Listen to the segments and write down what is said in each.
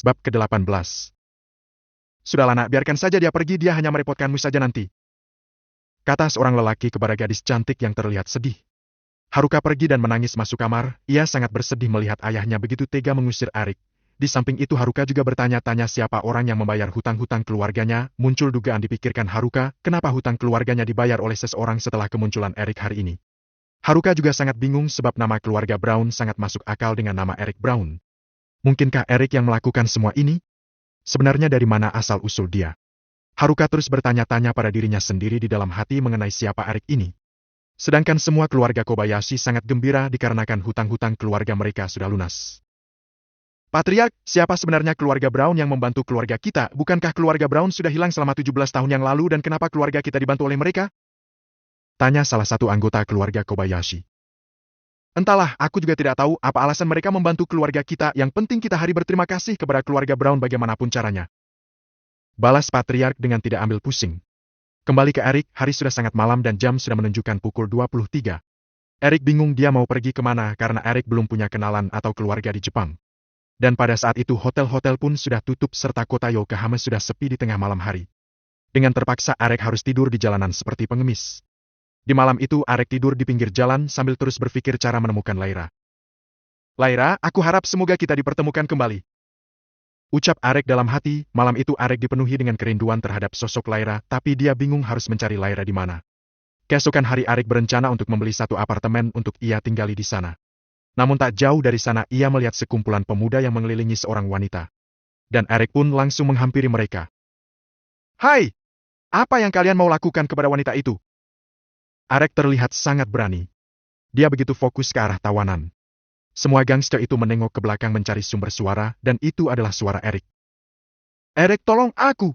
Bab ke-18. Sudahlah nak, biarkan saja dia pergi, dia hanya merepotkanmu saja nanti. Kata seorang lelaki kepada gadis cantik yang terlihat sedih. Haruka pergi dan menangis masuk kamar, ia sangat bersedih melihat ayahnya begitu tega mengusir Erik. Di samping itu Haruka juga bertanya-tanya siapa orang yang membayar hutang-hutang keluarganya, muncul dugaan dipikirkan Haruka, kenapa hutang keluarganya dibayar oleh seseorang setelah kemunculan Erik hari ini. Haruka juga sangat bingung sebab nama keluarga Brown sangat masuk akal dengan nama Erik Brown. Mungkinkah Erik yang melakukan semua ini? Sebenarnya dari mana asal-usul dia? Haruka terus bertanya-tanya pada dirinya sendiri di dalam hati mengenai siapa Erik ini. Sedangkan semua keluarga Kobayashi sangat gembira dikarenakan hutang-hutang keluarga mereka sudah lunas. Patriark, siapa sebenarnya keluarga Brown yang membantu keluarga kita? Bukankah keluarga Brown sudah hilang selama 17 tahun yang lalu dan kenapa keluarga kita dibantu oleh mereka? Tanya salah satu anggota keluarga Kobayashi. Entahlah, aku juga tidak tahu apa alasan mereka membantu keluarga kita, yang penting kita hari berterima kasih kepada keluarga Brown bagaimanapun caranya. Balas Patriark dengan tidak ambil pusing. Kembali ke Erik, hari sudah sangat malam dan jam sudah menunjukkan pukul 23. Erik bingung dia mau pergi kemana karena Erik belum punya kenalan atau keluarga di Jepang. Dan pada saat itu hotel-hotel pun sudah tutup serta kota Yokohama sudah sepi di tengah malam hari. Dengan terpaksa Erik harus tidur di jalanan seperti pengemis. Di malam itu Erik tidur di pinggir jalan sambil terus berpikir cara menemukan Laira. Laira, aku harap semoga kita dipertemukan kembali. Ucap Erik dalam hati, malam itu Erik dipenuhi dengan kerinduan terhadap sosok Laira, tapi dia bingung harus mencari Laira di mana. Keesokan hari Erik berencana untuk membeli satu apartemen untuk ia tinggali di sana. Namun tak jauh dari sana ia melihat sekumpulan pemuda yang mengelilingi seorang wanita. Dan Erik pun langsung menghampiri mereka. Hai! Apa yang kalian mau lakukan kepada wanita itu? Erik terlihat sangat berani. Dia begitu fokus ke arah tawanan. Semua gangster itu menengok ke belakang mencari sumber suara, dan itu adalah suara Erik. Erik, tolong aku!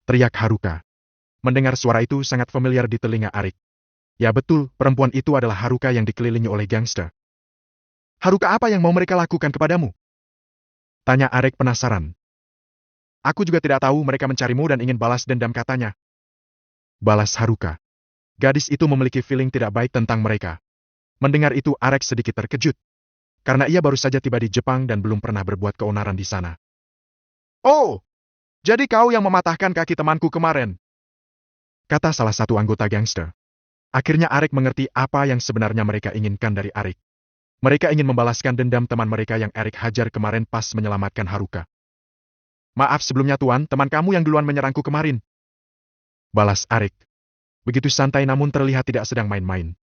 Teriak Haruka. Mendengar suara itu sangat familiar di telinga Erik. Ya betul, perempuan itu adalah Haruka yang dikelilingi oleh gangster. Haruka, apa yang mau mereka lakukan kepadamu? Tanya Erik penasaran. Aku juga tidak tahu, mereka mencarimu dan ingin balas dendam katanya. Balas Haruka. Gadis itu memiliki feeling tidak baik tentang mereka. Mendengar itu Erik sedikit terkejut. Karena ia baru saja tiba di Jepang dan belum pernah berbuat keonaran di sana. Oh, jadi kau yang mematahkan kaki temanku kemarin? Kata salah satu anggota gangster. Akhirnya Erik mengerti apa yang sebenarnya mereka inginkan dari Erik. Mereka ingin membalaskan dendam teman mereka yang Erik hajar kemarin pas menyelamatkan Haruka. Maaf sebelumnya tuan, teman kamu yang duluan menyerangku kemarin. Balas Erik. Begitu santai namun terlihat tidak sedang main-main.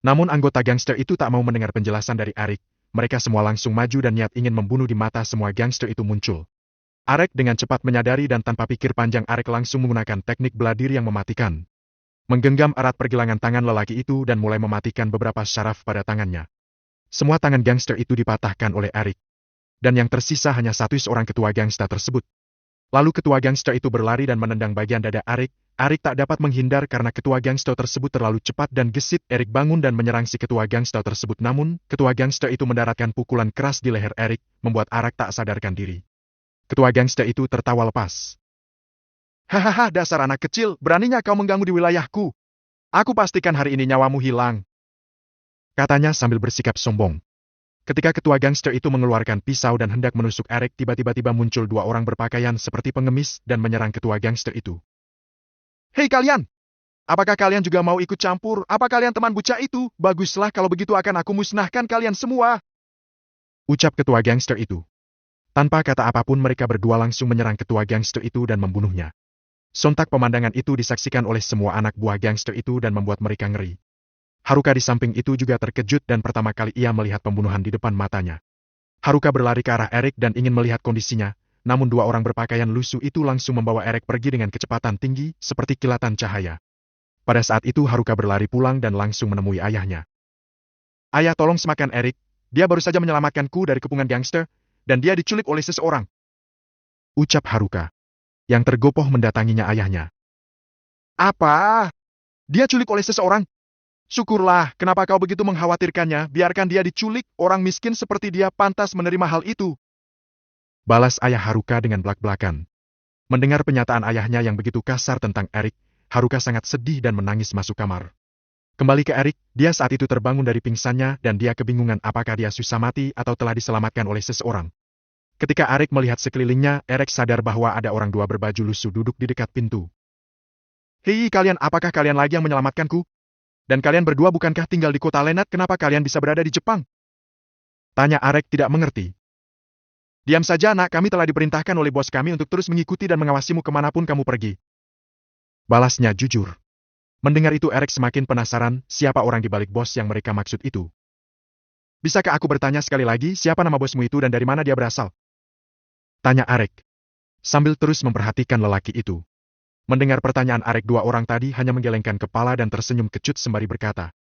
Namun anggota gangster itu tak mau mendengar penjelasan dari Erik. Mereka semua langsung maju dan niat ingin membunuh di mata semua gangster itu muncul. Erik dengan cepat menyadari dan tanpa pikir panjang Erik langsung menggunakan teknik bela diri yang mematikan. Menggenggam erat pergelangan tangan lelaki itu dan mulai mematikan beberapa syaraf pada tangannya. Semua tangan gangster itu dipatahkan oleh Erik. Dan yang tersisa hanya satu seorang ketua gangster tersebut. Lalu ketua gangster itu berlari dan menendang bagian dada Erik. Erik tak dapat menghindar karena ketua gangster tersebut terlalu cepat dan gesit. Erik bangun dan menyerang si ketua gangster tersebut, namun ketua gangster itu mendaratkan pukulan keras di leher Erik, membuat Erik tak sadarkan diri. Ketua gangster itu tertawa lepas. Hahaha, dasar anak kecil, beraninya kau mengganggu di wilayahku. Aku pastikan hari ini nyawamu hilang. Katanya sambil bersikap sombong. Ketika ketua gangster itu mengeluarkan pisau dan hendak menusuk Erik, tiba-tiba muncul dua orang berpakaian seperti pengemis dan menyerang ketua gangster itu. Hei kalian! Apakah kalian juga mau ikut campur? Apa kalian teman bucah itu? Baguslah kalau begitu akan aku musnahkan kalian semua. Ucap ketua gangster itu. Tanpa kata apapun mereka berdua langsung menyerang ketua gangster itu dan membunuhnya. Sontak pemandangan itu disaksikan oleh semua anak buah gangster itu dan membuat mereka ngeri. Haruka di samping itu juga terkejut dan pertama kali ia melihat pembunuhan di depan matanya. Haruka berlari ke arah Erik dan ingin melihat kondisinya. Namun dua orang berpakaian lusuh itu langsung membawa Erik pergi dengan kecepatan tinggi, seperti kilatan cahaya. Pada saat itu Haruka berlari pulang dan langsung menemui ayahnya. Ayah, tolong semakan Erik, dia baru saja menyelamatkanku dari kepungan gangster, dan dia diculik oleh seseorang. Ucap Haruka. Yang tergopoh mendatanginya ayahnya. Apa? Dia culik oleh seseorang? Syukurlah, kenapa kau begitu mengkhawatirkannya? Biarkan dia diculik, orang miskin seperti dia pantas menerima hal itu. Balas ayah Haruka dengan belak-belakan. Mendengar penyataan ayahnya yang begitu kasar tentang Erik, Haruka sangat sedih dan menangis masuk kamar. Kembali ke Erik, dia saat itu terbangun dari pingsannya dan dia kebingungan apakah dia susah mati atau telah diselamatkan oleh seseorang. Ketika Arik melihat sekelilingnya, Arik sadar bahwa ada orang dua berbaju lusuh duduk di dekat pintu. Hei kalian, apakah kalian lagi yang menyelamatkanku? Dan kalian berdua bukankah tinggal di kota Lenat, kenapa kalian bisa berada di Jepang? Tanya Arik tidak mengerti. Diam saja nak, kami telah diperintahkan oleh bos kami untuk terus mengikuti dan mengawasimu kemanapun kamu pergi. Balasnya jujur. Mendengar itu Arik semakin penasaran, siapa orang di balik bos yang mereka maksud itu. Bisakah aku bertanya sekali lagi, siapa nama bosmu itu dan dari mana dia berasal? Tanya Arik. Sambil terus memperhatikan lelaki itu. Mendengar pertanyaan Arik, dua orang tadi hanya menggelengkan kepala dan tersenyum kecut sembari berkata.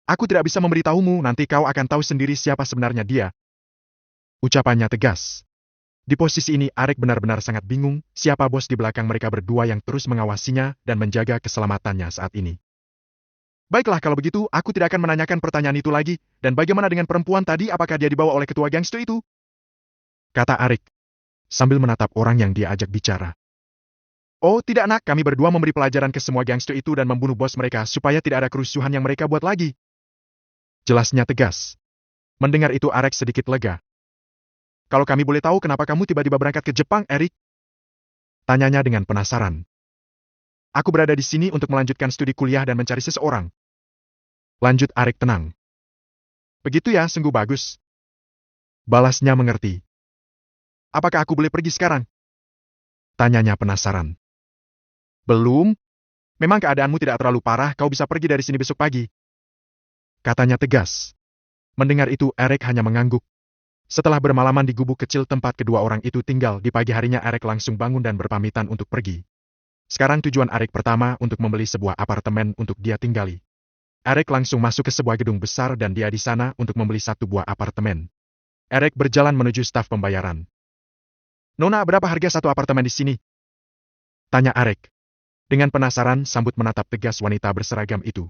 Aku tidak bisa memberitahumu, nanti kau akan tahu sendiri siapa sebenarnya dia. Ucapannya tegas. Di posisi ini Arik benar-benar sangat bingung, siapa bos di belakang mereka berdua yang terus mengawasinya dan menjaga keselamatannya saat ini. Baiklah kalau begitu, aku tidak akan menanyakan pertanyaan itu lagi, dan bagaimana dengan perempuan tadi, apakah dia dibawa oleh ketua gangster itu? Kata Arik, sambil menatap orang yang dia ajak bicara. Oh tidak nak, kami berdua memberi pelajaran ke semua gangster itu dan membunuh bos mereka supaya tidak ada kerusuhan yang mereka buat lagi. Jelasnya tegas. Mendengar itu Arik sedikit lega. Kalau kami boleh tahu kenapa kamu tiba-tiba berangkat ke Jepang, Erik? Tanyanya dengan penasaran. Aku berada di sini untuk melanjutkan studi kuliah dan mencari seseorang. Lanjut Arik tenang. Begitu ya, sungguh bagus. Balasnya mengerti. Apakah aku boleh pergi sekarang? Tanyanya penasaran. Belum. Memang keadaanmu tidak terlalu parah, kau bisa pergi dari sini besok pagi. Katanya tegas. Mendengar itu Erik hanya mengangguk. Setelah bermalaman di gubuk kecil tempat kedua orang itu tinggal, di pagi harinya Erik langsung bangun dan berpamitan untuk pergi. Sekarang tujuan Erik pertama untuk membeli sebuah apartemen untuk dia tinggali. Erik langsung masuk ke sebuah gedung besar dan dia di sana untuk membeli satu buah apartemen. Erik berjalan menuju staf pembayaran. Nona, berapa harga satu apartemen di sini? Tanya Erik. Dengan penasaran, sambut menatap tegas wanita berseragam itu.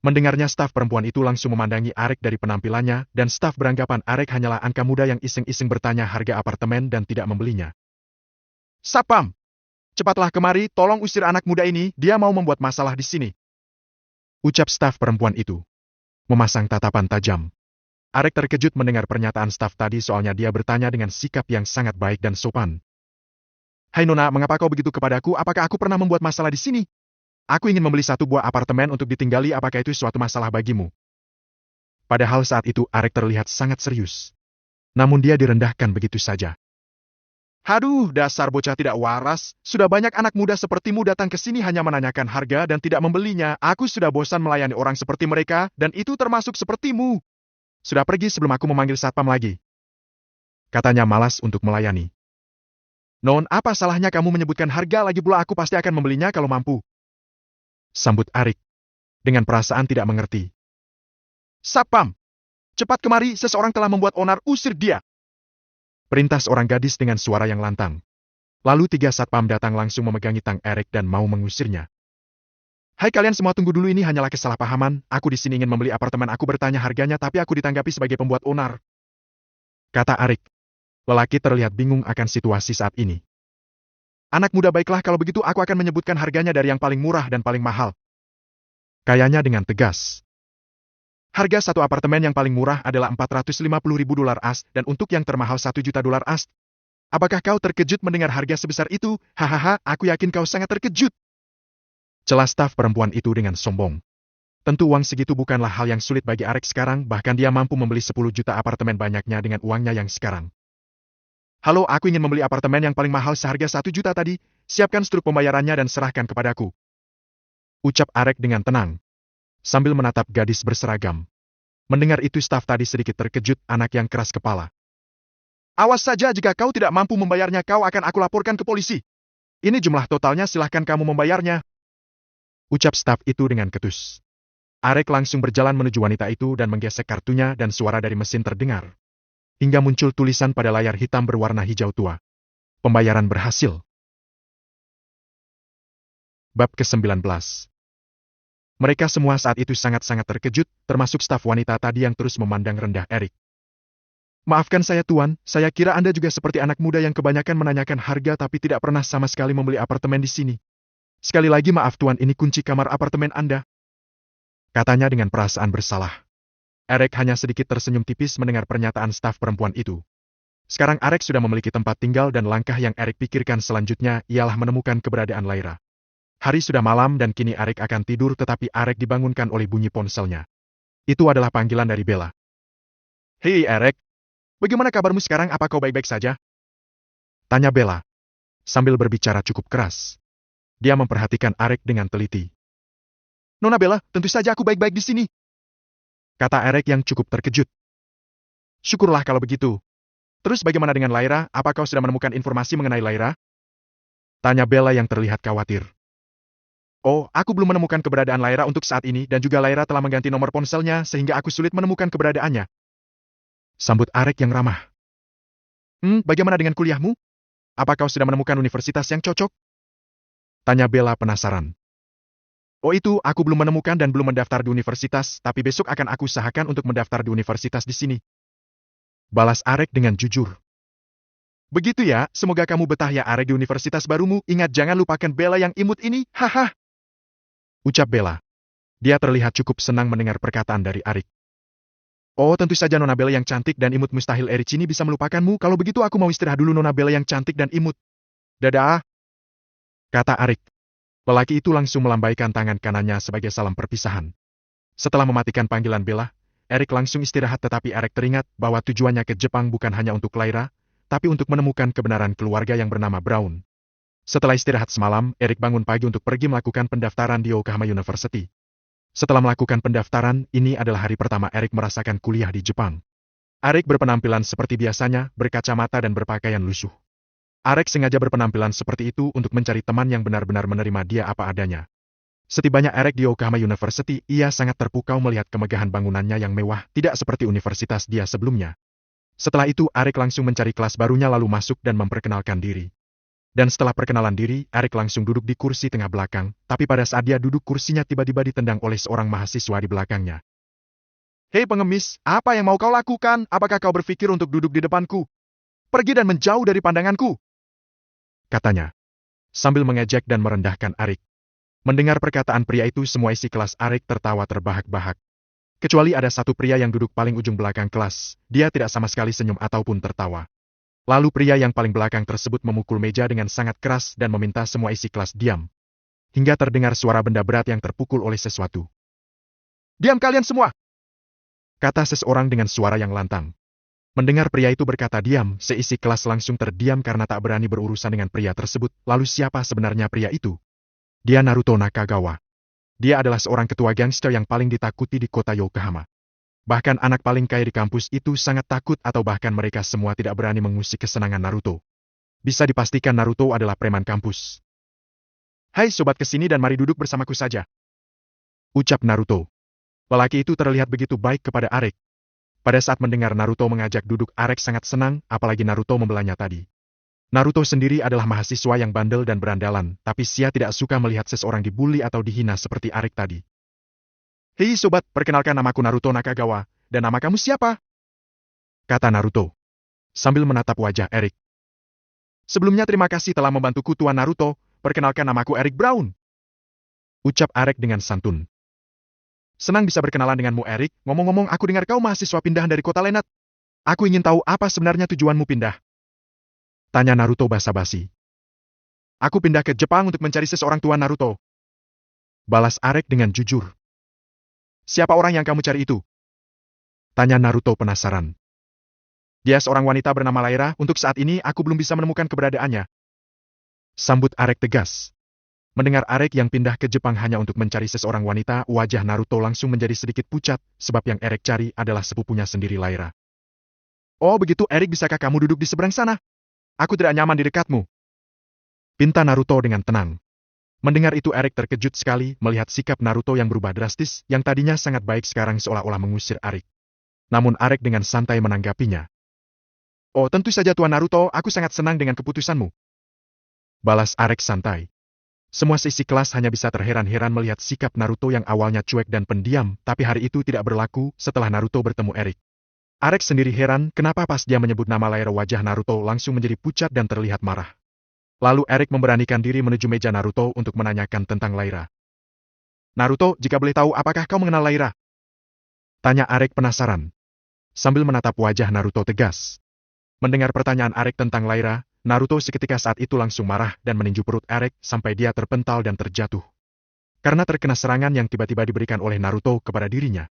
Mendengarnya staf perempuan itu langsung memandangi Arik dari penampilannya, dan staf beranggapan Arik hanyalah angka muda yang iseng-iseng bertanya harga apartemen dan tidak membelinya. Sapam! Cepatlah kemari, tolong usir anak muda ini, dia mau membuat masalah di sini. Ucap staf perempuan itu. Memasang tatapan tajam. Arik terkejut mendengar pernyataan staf tadi soalnya dia bertanya dengan sikap yang sangat baik dan sopan. Hai Nona, mengapa kau begitu kepadaku? Apakah aku pernah membuat masalah di sini? Aku ingin membeli satu buah apartemen untuk ditinggali, apakah itu suatu masalah bagimu? Padahal saat itu Arik terlihat sangat serius. Namun dia direndahkan begitu saja. Haduh, dasar bocah tidak waras, sudah banyak anak muda sepertimu datang ke sini hanya menanyakan harga dan tidak membelinya. Aku sudah bosan melayani orang seperti mereka, dan itu termasuk sepertimu. Sudah pergi sebelum aku memanggil satpam lagi. Katanya malas untuk melayani. Non, apa salahnya kamu menyebutkan harga lagi pula, aku pasti akan membelinya kalau mampu. Sambut Arik. Dengan perasaan tidak mengerti. Satpam! Cepat kemari, seseorang telah membuat onar, usir dia! Perintah seorang gadis dengan suara yang lantang. Lalu tiga satpam datang langsung memegangi tang Arik dan mau mengusirnya. Hai kalian semua, tunggu dulu, ini hanyalah kesalahpahaman, aku di sini ingin membeli apartemen, aku bertanya harganya tapi aku ditanggapi sebagai pembuat onar. Kata Arik. Lelaki terlihat bingung akan situasi saat ini. Anak muda, baiklah kalau begitu aku akan menyebutkan harganya dari yang paling murah dan paling mahal. Kayaknya dengan tegas. Harga satu apartemen yang paling murah adalah $450.000 AS dan untuk yang termahal $1 juta AS. Apakah kau terkejut mendengar harga sebesar itu? Hahaha, aku yakin kau sangat terkejut. Celah staf perempuan itu dengan sombong. Tentu uang segitu bukanlah hal yang sulit bagi Arik sekarang, bahkan dia mampu membeli 10 juta apartemen banyaknya dengan uangnya yang sekarang. Halo, aku ingin membeli apartemen yang paling mahal seharga 1 juta tadi, siapkan struk pembayarannya dan serahkan kepadaku. Ucap Arik dengan tenang. Sambil menatap gadis berseragam. Mendengar itu staf tadi sedikit terkejut, anak yang keras kepala. Awas saja, jika kau tidak mampu membayarnya kau akan aku laporkan ke polisi. Ini jumlah totalnya, silahkan kamu membayarnya. Ucap staf itu dengan ketus. Arik langsung berjalan menuju wanita itu dan menggesek kartunya dan suara dari mesin terdengar. Hingga muncul tulisan pada layar hitam berwarna hijau tua. Pembayaran berhasil. Bab ke-19. Mereka semua saat itu sangat-sangat terkejut, termasuk staf wanita tadi yang terus memandang rendah Arik. Maafkan saya Tuan, saya kira Anda juga seperti anak muda yang kebanyakan menanyakan harga tapi tidak pernah sama sekali membeli apartemen di sini. Sekali lagi maaf Tuan, ini kunci kamar apartemen Anda. Katanya dengan perasaan bersalah. Arik hanya sedikit tersenyum tipis mendengar pernyataan staf perempuan itu. Sekarang Arek sudah memiliki tempat tinggal dan langkah yang Erik pikirkan selanjutnya ialah menemukan keberadaan Lyra. Hari sudah malam dan kini Arek akan tidur tetapi Arek dibangunkan oleh bunyi ponselnya. Itu adalah panggilan dari Bella. Hei Arek, bagaimana kabarmu sekarang? Apa kau baik-baik saja? Tanya Bella, sambil berbicara cukup keras. Dia memperhatikan Arek dengan teliti. Nona Bella, tentu saja aku baik-baik di sini. Kata Arek yang cukup terkejut. Syukurlah kalau begitu. Terus bagaimana dengan Lyra? Apa kau sudah menemukan informasi mengenai Lyra? Tanya Bella yang terlihat khawatir. Oh, aku belum menemukan keberadaan Lyra untuk saat ini dan juga Lyra telah mengganti nomor ponselnya sehingga aku sulit menemukan keberadaannya. Sambut Arek yang ramah. Bagaimana dengan kuliahmu? Apa kau sudah menemukan universitas yang cocok? Tanya Bella penasaran. Oh itu, aku belum menemukan dan belum mendaftar di universitas, tapi besok akan aku usahakan untuk mendaftar di universitas di sini. Balas Arek dengan jujur. Begitu ya, semoga kamu betah ya Arek di universitas barumu, ingat jangan lupakan Bella yang imut ini, haha. Ucap Bella. Dia terlihat cukup senang mendengar perkataan dari Arek. Oh tentu saja Nona Bella yang cantik dan imut mustahil Ericini bisa melupakanmu, kalau begitu aku mau istirahat dulu Nona Bella yang cantik dan imut. Dadah. Kata Arek. Lelaki itu langsung melambaikan tangan kanannya sebagai salam perpisahan. Setelah mematikan panggilan Bella, Erik langsung istirahat tetapi Erik teringat bahwa tujuannya ke Jepang bukan hanya untuk Lyra, tapi untuk menemukan kebenaran keluarga yang bernama Brown. Setelah istirahat semalam, Erik bangun pagi untuk pergi melakukan pendaftaran di Yokohama University. Setelah melakukan pendaftaran, ini adalah hari pertama Erik merasakan kuliah di Jepang. Erik berpenampilan seperti biasanya, berkacamata dan berpakaian lusuh. Erik sengaja berpenampilan seperti itu untuk mencari teman yang benar-benar menerima dia apa adanya. Setibanya Erik di Yokohama University, ia sangat terpukau melihat kemegahan bangunannya yang mewah, tidak seperti universitas dia sebelumnya. Setelah itu, Erik langsung mencari kelas barunya lalu masuk dan memperkenalkan diri. Dan setelah perkenalan diri, Erik langsung duduk di kursi tengah belakang, tapi pada saat dia duduk kursinya tiba-tiba ditendang oleh seorang mahasiswa di belakangnya. Hei pengemis, apa yang mau kau lakukan? Apakah kau berpikir untuk duduk di depanku? Pergi dan menjauh dari pandanganku, katanya, sambil mengejek dan merendahkan Erik. Mendengar perkataan pria itu semua isi kelas Erik tertawa terbahak-bahak. Kecuali ada satu pria yang duduk paling ujung belakang kelas, dia tidak sama sekali senyum ataupun tertawa. Lalu pria yang paling belakang tersebut memukul meja dengan sangat keras dan meminta semua isi kelas diam. Hingga terdengar suara benda berat yang terpukul oleh sesuatu. Diam kalian semua! Kata seseorang dengan suara yang lantang. Mendengar pria itu berkata diam, seisi kelas langsung terdiam karena tak berani berurusan dengan pria tersebut. Lalu siapa sebenarnya pria itu? Dia Naruto Nakagawa. Dia adalah seorang ketua gangster yang paling ditakuti di kota Yokohama. Bahkan anak paling kaya di kampus itu sangat takut atau bahkan mereka semua tidak berani mengusik kesenangan Naruto. Bisa dipastikan Naruto adalah preman kampus. Hai sobat kesini dan mari duduk bersamaku saja. Ucap Naruto. Lelaki itu terlihat begitu baik kepada Arek. Pada saat mendengar Naruto mengajak duduk Arek sangat senang, apalagi Naruto membelanya tadi. Naruto sendiri adalah mahasiswa yang bandel dan berandalan, tapi dia tidak suka melihat seseorang dibully atau dihina seperti Arek tadi. Hei sobat, perkenalkan namaku Naruto Nakagawa, dan nama kamu siapa? Kata Naruto, sambil menatap wajah Erik. Sebelumnya terima kasih telah membantuku Tuan Naruto, perkenalkan namaku Erik Brown. Ucap Arek dengan santun. Senang bisa berkenalan denganmu Erik, ngomong-ngomong aku dengar kau mahasiswa pindahan dari kota Lenat. Aku ingin tahu apa sebenarnya tujuanmu pindah. Tanya Naruto basa-basi. Aku pindah ke Jepang untuk mencari seseorang Tuan Naruto. Balas Arek dengan jujur. Siapa orang yang kamu cari itu? Tanya Naruto penasaran. Dia seorang wanita bernama Lyra, untuk saat ini aku belum bisa menemukan keberadaannya. Sambut Arek tegas. Mendengar Arek yang pindah ke Jepang hanya untuk mencari seseorang wanita, wajah Naruto langsung menjadi sedikit pucat, sebab yang Arek cari adalah sepupunya sendiri Lyra. Oh begitu Erik, bisakah kamu duduk di seberang sana? Aku tidak nyaman di dekatmu. Pinta Naruto dengan tenang. Mendengar itu Erik terkejut sekali melihat sikap Naruto yang berubah drastis, yang tadinya sangat baik sekarang seolah-olah mengusir Erik. Namun Erik dengan santai menanggapinya. Oh tentu saja Tuan Naruto, aku sangat senang dengan keputusanmu. Balas Erik santai. Semua sisi kelas hanya bisa terheran-heran melihat sikap Naruto yang awalnya cuek dan pendiam, tapi hari itu tidak berlaku setelah Naruto bertemu Erik. Erik sendiri heran kenapa pas dia menyebut nama Lyra wajah Naruto langsung menjadi pucat dan terlihat marah. Lalu Erik memberanikan diri menuju meja Naruto untuk menanyakan tentang Lyra. Naruto, jika boleh tahu apakah kau mengenal Lyra? Tanya Erik penasaran. Sambil menatap wajah Naruto tegas. Mendengar pertanyaan Arek tentang Lyra, Naruto seketika saat itu langsung marah dan meninju perut Arek sampai dia terpental dan terjatuh. Karena terkena serangan yang tiba-tiba diberikan oleh Naruto kepada dirinya.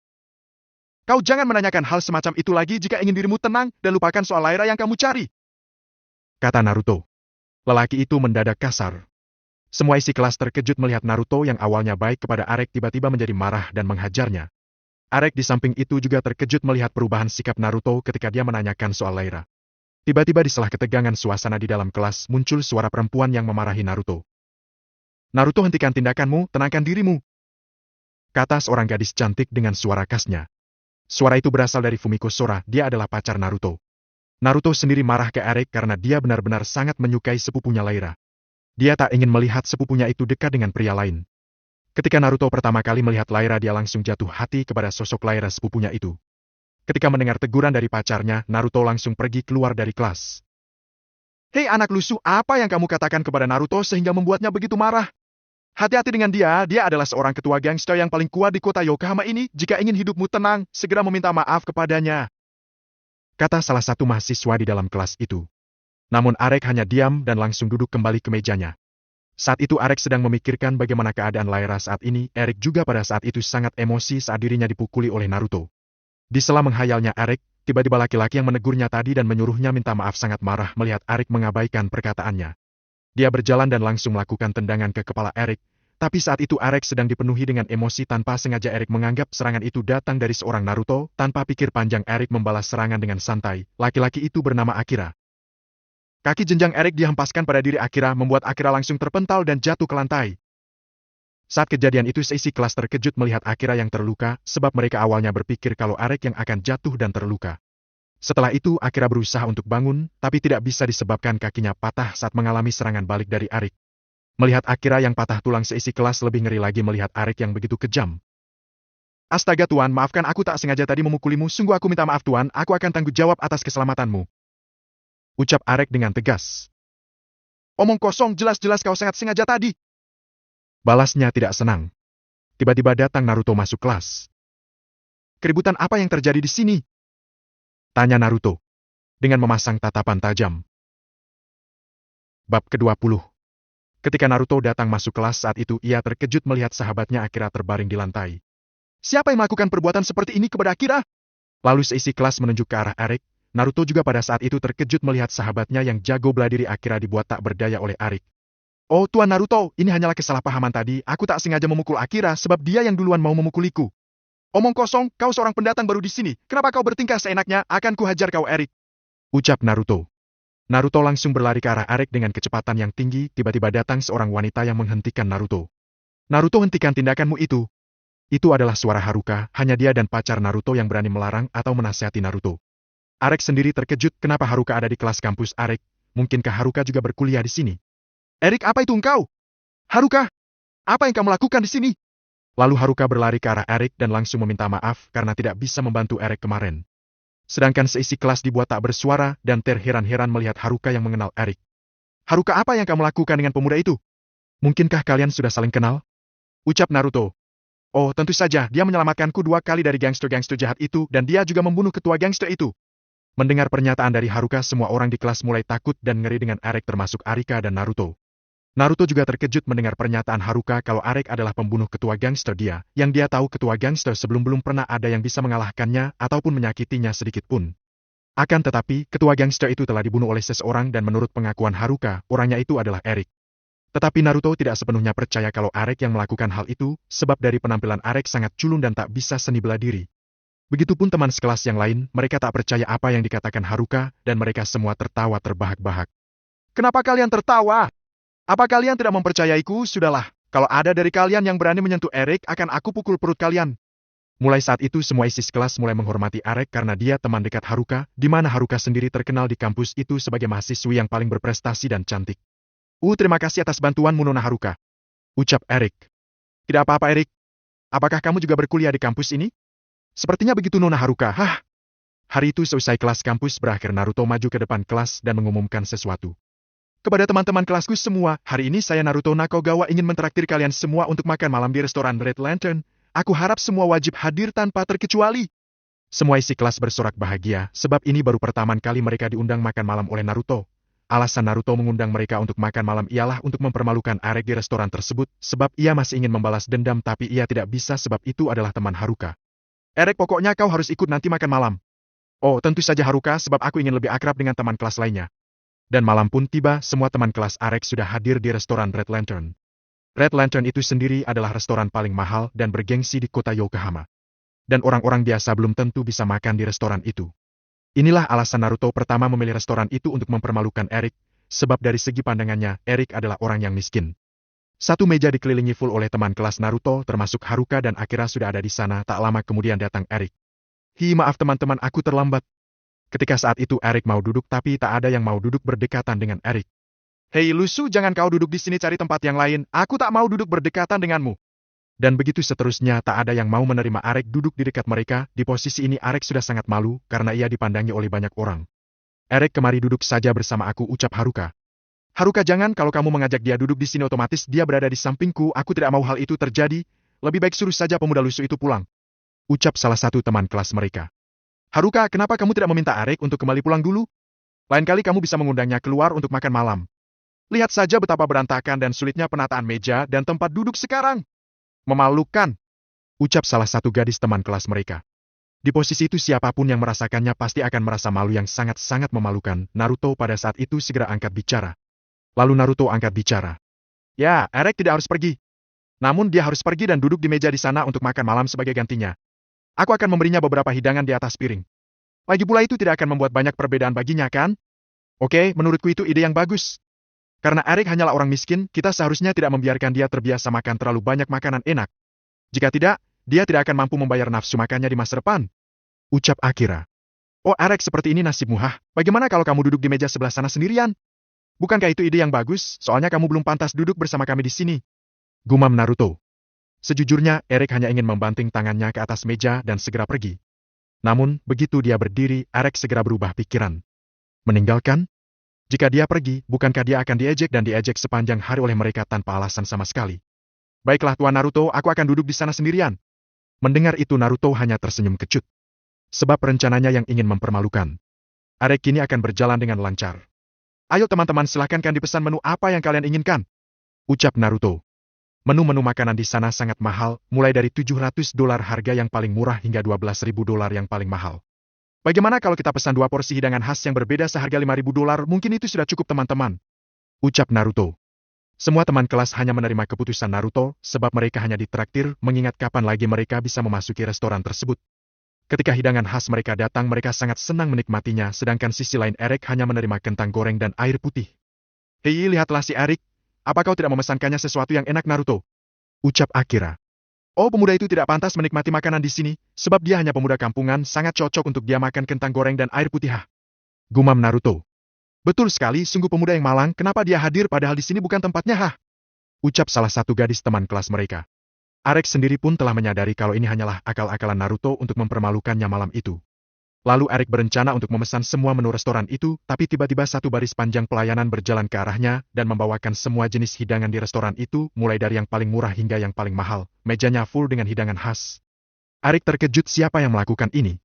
Kau jangan menanyakan hal semacam itu lagi jika ingin dirimu tenang dan lupakan soal Lyra yang kamu cari, kata Naruto. Lelaki itu mendadak kasar. Semua isi kelas terkejut melihat Naruto yang awalnya baik kepada Arek tiba-tiba menjadi marah dan menghajarnya. Arek di samping itu juga terkejut melihat perubahan sikap Naruto ketika dia menanyakan soal Lyra. Tiba-tiba di sela ketegangan suasana di dalam kelas muncul suara perempuan yang memarahi Naruto. Naruto, hentikan tindakanmu, tenangkan dirimu, kata seorang gadis cantik dengan suara khasnya. Suara itu berasal dari Fumiko Sora, dia adalah pacar Naruto. Naruto sendiri marah ke Arek karena dia benar-benar sangat menyukai sepupunya Lyra. Dia tak ingin melihat sepupunya itu dekat dengan pria lain. Ketika Naruto pertama kali melihat Lyra, dia langsung jatuh hati kepada sosok Lyra sepupunya itu. Ketika mendengar teguran dari pacarnya, Naruto langsung pergi keluar dari kelas. Hei anak lusuh, apa yang kamu katakan kepada Naruto sehingga membuatnya begitu marah? Hati-hati dengan dia adalah seorang ketua gangster yang paling kuat di kota Yokohama ini. Jika ingin hidupmu tenang, segera meminta maaf kepadanya, kata salah satu mahasiswa di dalam kelas itu. Namun Arek hanya diam dan langsung duduk kembali ke mejanya. Saat itu Arek sedang memikirkan bagaimana keadaan Lyra saat ini. Arek juga pada saat itu sangat emosi saat dirinya dipukuli oleh Naruto. Di sela menghayalnya Arek, tiba-tiba laki-laki yang menegurnya tadi dan menyuruhnya minta maaf sangat marah melihat Arek mengabaikan perkataannya. Dia berjalan dan langsung melakukan tendangan ke kepala Arek, tapi saat itu Arek sedang dipenuhi dengan emosi. Tanpa sengaja Arek menganggap serangan itu datang dari seorang Naruto. Tanpa pikir panjang Arek membalas serangan dengan santai. Laki-laki itu bernama Akira. Kaki jenjang Arek dihempaskan pada diri Akira membuat Akira langsung terpental dan jatuh ke lantai. Saat kejadian itu seisi kelas terkejut melihat Akira yang terluka, sebab mereka awalnya berpikir kalau Arek yang akan jatuh dan terluka. Setelah itu Akira berusaha untuk bangun, tapi tidak bisa disebabkan kakinya patah saat mengalami serangan balik dari Arek. Melihat Akira yang patah tulang, seisi kelas lebih ngeri lagi melihat Arek yang begitu kejam. Astaga Tuan, maafkan aku tak sengaja tadi memukulimu, sungguh aku minta maaf Tuan, aku akan tanggung jawab atas keselamatanmu, ucap Arek dengan tegas. Omong kosong, jelas-jelas kau sangat sengaja tadi, balasnya tidak senang. Tiba-tiba datang Naruto masuk kelas. Keributan apa yang terjadi di sini? Tanya Naruto, dengan memasang tatapan tajam. Bab ke-20. Ketika Naruto datang masuk kelas saat itu, ia terkejut melihat sahabatnya Akira terbaring di lantai. Siapa yang melakukan perbuatan seperti ini kepada Akira? Lalu seisi kelas menunjuk ke arah Arek. Naruto juga pada saat itu terkejut melihat sahabatnya yang jago bela diri Akira dibuat tak berdaya oleh Arek. Oh Tuan Naruto, ini hanyalah kesalahpahaman tadi, aku tak sengaja memukul Akira sebab dia yang duluan mau memukuliku. Omong kosong, kau seorang pendatang baru di sini, kenapa kau bertingkah seenaknya, akan kuhajar kau Arek, ucap Naruto. Naruto langsung berlari ke arah Arek dengan kecepatan yang tinggi. Tiba-tiba datang seorang wanita yang menghentikan Naruto. Naruto, hentikan tindakanmu itu. Itu adalah suara Haruka, hanya dia dan pacar Naruto yang berani melarang atau menasihati Naruto. Arek sendiri terkejut kenapa Haruka ada di kelas kampus Arek, mungkinkah Haruka juga berkuliah di sini? Erik, apa itu engkau? Haruka, apa yang kamu lakukan di sini? Lalu Haruka berlari ke arah Arek dan langsung meminta maaf karena tidak bisa membantu Arek kemarin. Sedangkan seisi kelas dibuat tak bersuara dan terheran-heran melihat Haruka yang mengenal Arek. Haruka, apa yang kamu lakukan dengan pemuda itu? Mungkinkah kalian sudah saling kenal? Ucap Naruto. Oh, tentu saja, dia menyelamatkanku 2 kali dari gangster-gangster jahat itu dan dia juga membunuh ketua gangster itu. Mendengar pernyataan dari Haruka, semua orang di kelas mulai takut dan ngeri dengan Arek termasuk Arika dan Naruto. Naruto juga terkejut mendengar pernyataan Haruka kalau Arek adalah pembunuh ketua gangster dia, yang dia tahu ketua gangster sebelum belum pernah ada yang bisa mengalahkannya ataupun menyakitinya sedikit pun. Akan tetapi, ketua gangster itu telah dibunuh oleh seseorang dan menurut pengakuan Haruka, orangnya itu adalah Arek. Tetapi Naruto tidak sepenuhnya percaya kalau Arek yang melakukan hal itu, sebab dari penampilan Arek sangat culun dan tak bisa seni bela diri. Begitupun teman sekelas yang lain, mereka tak percaya apa yang dikatakan Haruka, dan mereka semua tertawa terbahak-bahak. Kenapa kalian tertawa? Apa kalian tidak mempercayaiku? Sudahlah, kalau ada dari kalian yang berani menyentuh Arek, akan aku pukul perut kalian. Mulai saat itu semua isi kelas mulai menghormati Arek karena dia teman dekat Haruka, di mana Haruka sendiri terkenal di kampus itu sebagai mahasiswi yang paling berprestasi dan cantik. Terima kasih atas bantuanmu Nona Haruka, ucap Arek. Tidak apa-apa Arek. Apakah kamu juga berkuliah di kampus ini? Sepertinya begitu Nona Haruka. Hari itu seusai kelas kampus berakhir, Naruto maju ke depan kelas dan mengumumkan sesuatu. Kepada teman-teman kelasku semua, hari ini saya Naruto Nakogawa ingin mentraktir kalian semua untuk makan malam di restoran Red Lantern. Aku harap semua wajib hadir tanpa terkecuali. Semua isi kelas bersorak bahagia, sebab ini baru pertama kali mereka diundang makan malam oleh Naruto. Alasan Naruto mengundang mereka untuk makan malam ialah untuk mempermalukan Eric di restoran tersebut, sebab ia masih ingin membalas dendam tapi ia tidak bisa sebab itu adalah teman Haruka. Eric, pokoknya kau harus ikut nanti makan malam. Oh, tentu saja Haruka, sebab aku ingin lebih akrab dengan teman kelas lainnya. Dan malam pun tiba, semua teman kelas Eric sudah hadir di restoran Red Lantern. Red Lantern itu sendiri adalah restoran paling mahal dan bergengsi di kota Yokohama. Dan orang-orang biasa belum tentu bisa makan di restoran itu. Inilah alasan Naruto pertama memilih restoran itu untuk mempermalukan Eric, sebab dari segi pandangannya, Eric adalah orang yang miskin. Satu meja dikelilingi full oleh teman kelas Naruto, termasuk Haruka dan Akira sudah ada di sana. Tak lama kemudian datang Eric. Maaf teman-teman, aku terlambat. Ketika saat itu Eric mau duduk tapi tak ada yang mau duduk berdekatan dengan Eric. Hei Lusu, jangan kau duduk di sini, cari tempat yang lain, aku tak mau duduk berdekatan denganmu. Dan begitu seterusnya, tak ada yang mau menerima Eric duduk di dekat mereka. Di posisi ini Eric sudah sangat malu, karena ia dipandangi oleh banyak orang. Eric, kemari duduk saja bersama aku, ucap Haruka. Haruka, jangan, kalau kamu mengajak dia duduk di sini otomatis dia berada di sampingku, aku tidak mau hal itu terjadi, lebih baik suruh saja pemuda lusuh itu pulang. Ucap salah satu teman kelas mereka. Haruka, kenapa kamu tidak meminta Eric untuk kembali pulang dulu? Lain kali kamu bisa mengundangnya keluar untuk makan malam. Lihat saja betapa berantakan dan sulitnya penataan meja dan tempat duduk sekarang. Memalukan, ucap salah satu gadis teman kelas mereka. Di posisi itu siapapun yang merasakannya pasti akan merasa malu yang sangat-sangat memalukan. Naruto pada saat itu segera angkat bicara. Lalu Naruto angkat bicara. Ya, Eric tidak harus pergi. Namun dia harus pergi dan duduk di meja di sana untuk makan malam sebagai gantinya. Aku akan memberinya beberapa hidangan di atas piring. Lagi pula itu tidak akan membuat banyak perbedaan baginya, kan? Oke, menurutku itu ide yang bagus. Karena Eric hanyalah orang miskin, kita seharusnya tidak membiarkan dia terbiasa makan terlalu banyak makanan enak. Jika tidak, dia tidak akan mampu membayar nafsu makannya di masa depan. Ucap Akira. Oh Eric, seperti ini nasibmu, bagaimana kalau kamu duduk di meja sebelah sana sendirian? Bukankah itu ide yang bagus, soalnya kamu belum pantas duduk bersama kami di sini. Gumam Naruto. Sejujurnya, Eric hanya ingin membanting tangannya ke atas meja dan segera pergi. Namun, begitu dia berdiri, Eric segera berubah pikiran. Meninggalkan? Jika dia pergi, bukankah dia akan diejek dan diejek sepanjang hari oleh mereka tanpa alasan sama sekali? Baiklah Tuan Naruto, aku akan duduk di sana sendirian. Mendengar itu Naruto hanya tersenyum kecut. Sebab rencananya yang ingin mempermalukan Eric kini akan berjalan dengan lancar. Ayo teman-teman, silahkan dipesan menu apa yang kalian inginkan. Ucap Naruto. Menu-menu makanan di sana sangat mahal, mulai dari $700 harga yang paling murah hingga $12.000 yang paling mahal. Bagaimana kalau kita pesan 2 porsi hidangan khas yang berbeda seharga $5.000, mungkin itu sudah cukup teman-teman. Ucap Naruto. Semua teman kelas hanya menerima keputusan Naruto, sebab mereka hanya ditraktir, mengingat kapan lagi mereka bisa memasuki restoran tersebut. Ketika hidangan khas mereka datang, mereka sangat senang menikmatinya, sedangkan sisi lain Eric hanya menerima kentang goreng dan air putih. Hei, lihatlah si Eric. Apa kau tidak memesankannya sesuatu yang enak, Naruto? Ucap Akira. Oh, pemuda itu tidak pantas menikmati makanan di sini, sebab dia hanya pemuda kampungan, sangat cocok untuk dia makan kentang goreng dan air putih. Gumam Naruto. Betul sekali, sungguh pemuda yang malang, kenapa dia hadir padahal di sini bukan tempatnya, Ucap salah satu gadis teman kelas mereka. Eric sendiri pun telah menyadari kalau ini hanyalah akal-akalan Naruto untuk mempermalukannya malam itu. Lalu Eric berencana untuk memesan semua menu restoran itu, tapi tiba-tiba satu baris panjang pelayanan berjalan ke arahnya dan membawakan semua jenis hidangan di restoran itu, mulai dari yang paling murah hingga yang paling mahal. Mejanya full dengan hidangan khas. Eric terkejut siapa yang melakukan ini.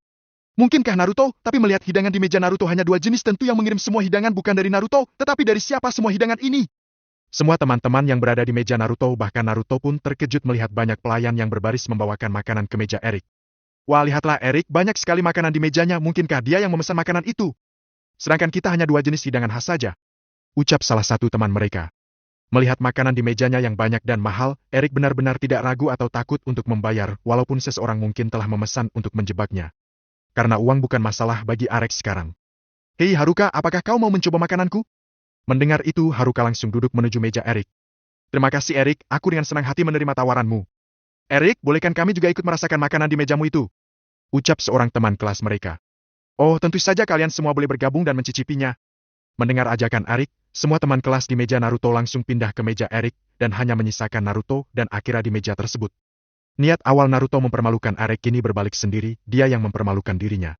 Mungkinkah Naruto? Tapi melihat hidangan di meja Naruto hanya 2 jenis, tentu yang mengirim semua hidangan bukan dari Naruto, tetapi dari siapa semua hidangan ini? Semua teman-teman yang berada di meja Naruto, bahkan Naruto pun terkejut melihat banyak pelayan yang berbaris membawakan makanan ke meja Eric. Wah, lihatlah Eric, banyak sekali makanan di mejanya, mungkinkah dia yang memesan makanan itu? Sedangkan kita hanya 2 jenis hidangan khas saja. Ucap salah satu teman mereka. Melihat makanan di mejanya yang banyak dan mahal, Eric benar-benar tidak ragu atau takut untuk membayar, walaupun seseorang mungkin telah memesan untuk menjebaknya. Karena uang bukan masalah bagi Eric sekarang. Hei Haruka, apakah kau mau mencoba makananku? Mendengar itu, Haruka langsung duduk menuju meja Eric. Terima kasih Eric, aku dengan senang hati menerima tawaranmu. Eric, bolehkan kami juga ikut merasakan makanan di mejamu itu? Ucap seorang teman kelas mereka. Oh, tentu saja kalian semua boleh bergabung dan mencicipinya. Mendengar ajakan Eric, semua teman kelas di meja Naruto langsung pindah ke meja Eric, dan hanya menyisakan Naruto dan Akira di meja tersebut. Niat awal Naruto mempermalukan Eric kini berbalik sendiri, dia yang mempermalukan dirinya.